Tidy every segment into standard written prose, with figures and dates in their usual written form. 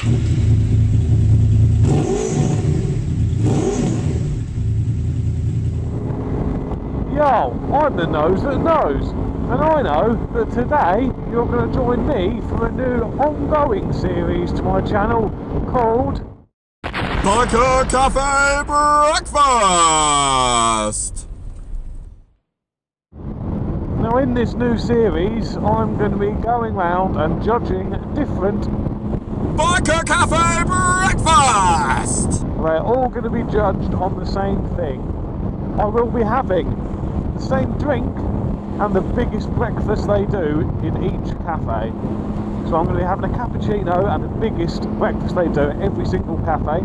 Yo, I'm the nose that knows, and I know that today you're going to join me for a new ongoing series to my channel called Biker Café Breakfast! Now in this new series I'm going to be going round and judging different Biker Café Breakfast! They're all going to be judged on the same thing. I will be having the same drink and the biggest breakfast they do in each cafe. So I'm going to be having a cappuccino and the biggest breakfast they do at every single cafe.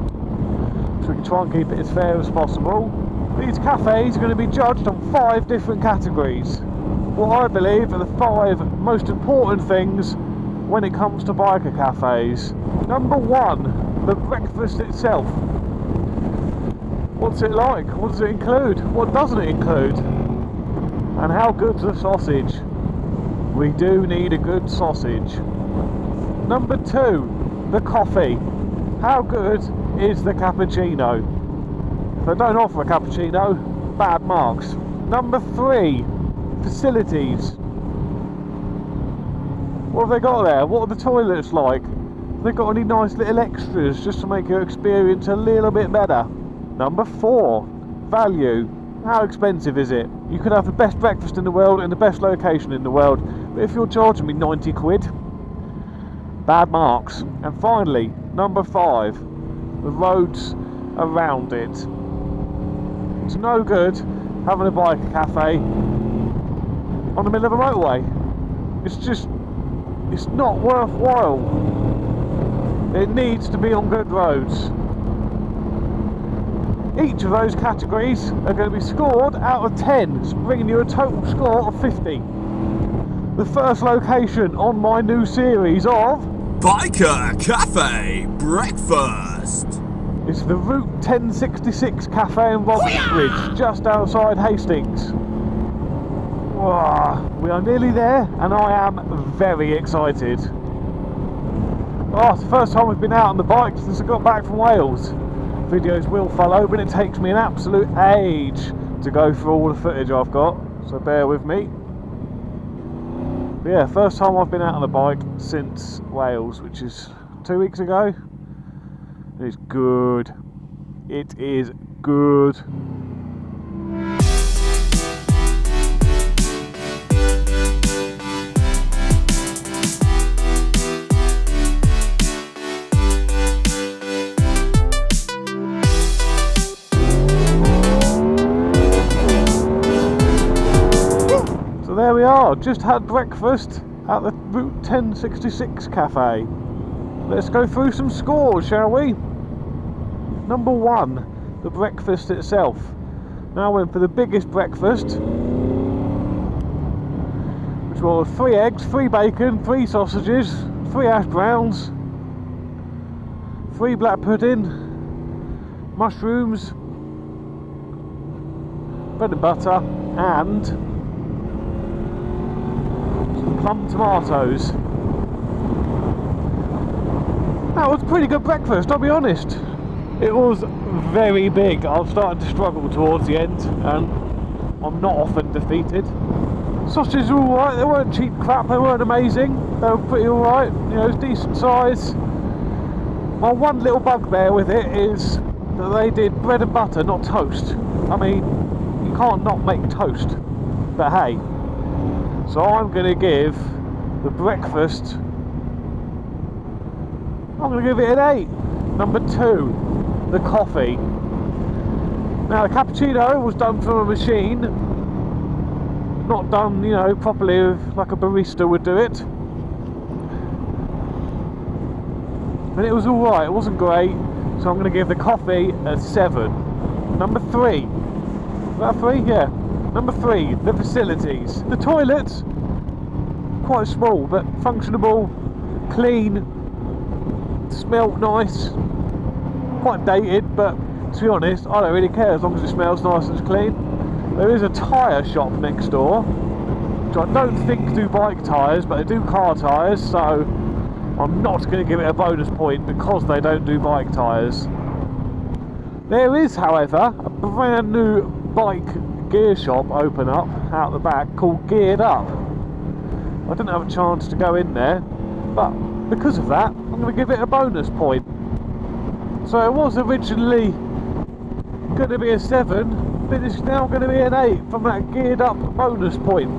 So we can try and keep it as fair as possible. These cafes are going to be judged on 5 different categories. What I believe are the 5 most important things when it comes to biker cafes. Number 1, the breakfast itself. What's it like? What does it include? What doesn't it include? And how good's the sausage? We do need a good sausage. Number 2, the coffee. How good is the cappuccino? If they don't offer a cappuccino, bad marks. Number 3, facilities. What have they got there? What are the toilets like? Have they got any nice little extras just to make your experience a little bit better? Number 4, value. How expensive is it? You could have the best breakfast in the world in the best location in the world, but if you're charging me 90 quid, bad marks. And finally, number 5, the roads around it. It's no good having a biker cafe on the middle of a motorway. It's not worthwhile. It needs to be on good roads. Each of those categories are going to be scored out of 10, bringing you a total score of 50. The first location on my new series of Biker Café Breakfast! is the Route 1066 Cafe in Robertsbridge, just outside Hastings. Wow, we are nearly there and I am very excited. Oh, it's the first time we've been out on the bike since I got back from Wales. Videos will follow, but it takes me an absolute age to go through all the footage I've got, so bear with me. But yeah, first time I've been out on the bike since Wales, which is 2 weeks ago. It's good. It is good. So there we are, just had breakfast at the Route 1066 Cafe. Let's go through some scores, shall we? Number 1, the breakfast itself. Now I went for the biggest breakfast, which was 3 eggs, 3 bacon, 3 sausages, 3 hash browns, 3 black pudding, mushrooms, bread and butter, and some plum tomatoes. That was a pretty good breakfast, I'll be honest. It was very big. I was starting to struggle towards the end, and I'm not often defeated. Sausages were alright, they weren't cheap crap, they weren't amazing. They were pretty alright, you know, it's decent size. My one little bugbear with it is that they did bread and butter, not toast. I mean, you can't not make toast, but hey. So I'm going to give the breakfast, I'm going to give it an 8. Number 2, the coffee. Now the cappuccino was done from a machine, not done, you know, properly like a barista would do it. And it was alright, it wasn't great, so I'm going to give the coffee a 7. Number 3, is that 3? Yeah. Number 3, the facilities. The toilets, quite small but functionable, clean, smelled nice, quite dated, but to be honest I don't really care as long as it smells nice and it's clean. There is a tyre shop next door, which I don't think do bike tyres, but they do car tyres, so I'm not going to give it a bonus point because they don't do bike tyres. There is, however, a brand new bike gear shop open up out the back called Geared Up. I didn't have a chance to go in there, but because of that, I'm going to give it a bonus point. So it was originally going to be a 7, but it's now going to be an 8 from that Geared Up bonus point.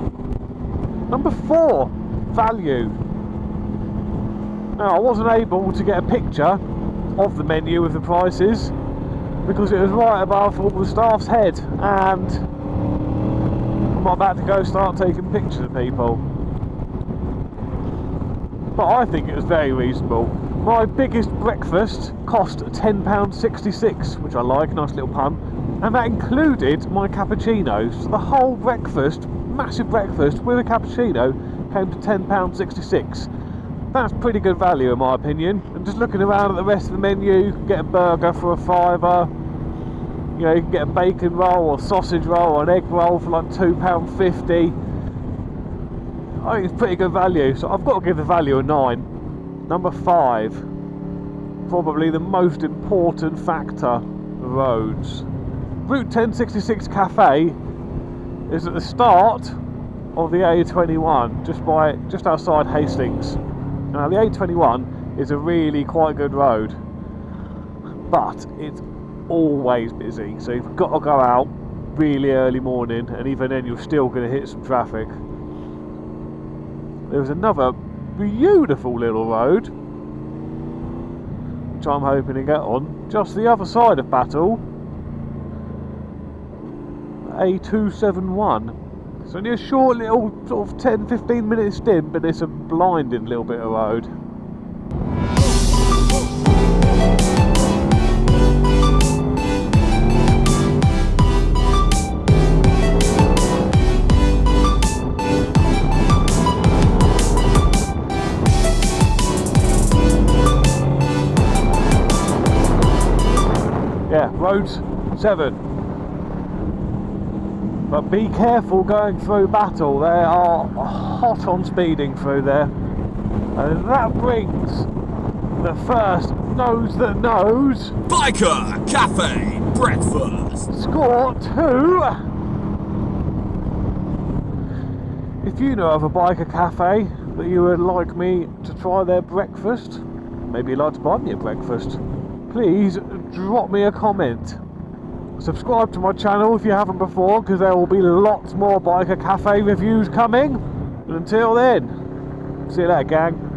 Number 4, value. Now, I wasn't able to get a picture of the menu with the prices because it was right above all the staff's head, and I'm about to go start taking pictures of people. But I think it was very reasonable. My biggest breakfast cost £10.66, which I like, nice little pun, and that included my cappuccino. So the whole breakfast, massive breakfast with a cappuccino, came to £10.66. That's pretty good value in my opinion. And just looking around at the rest of the menu, you can get a burger for a £5. You know, you can get a bacon roll or sausage roll or an egg roll for like £2.50. I think it's pretty good value, so I've got to give the value a 9. Number 5, probably the most important factor, roads. Route 1066 Cafe is at the start of the A21, just outside Hastings. Now the A21 is a really quite good road, but it's always busy, so you've got to go out really early morning, and even then you're still going to hit some traffic. There's another beautiful little road which I'm hoping to get on just the other side of Battle, A271. It's only a short little sort of 10-15 minute stint, but it's a blinding little bit of road. Yeah, roads 7. But be careful going through Battle, they are hot on speeding through there. And that brings the first Nose That Knows Biker Café Breakfast. score to... If you know of a biker cafe that you would like me to try their breakfast, maybe you'd like to buy me a breakfast, please drop me a comment. Subscribe to my channel if you haven't before, because there will be lots more Biker Cafe reviews coming. And until then, see you later, gang.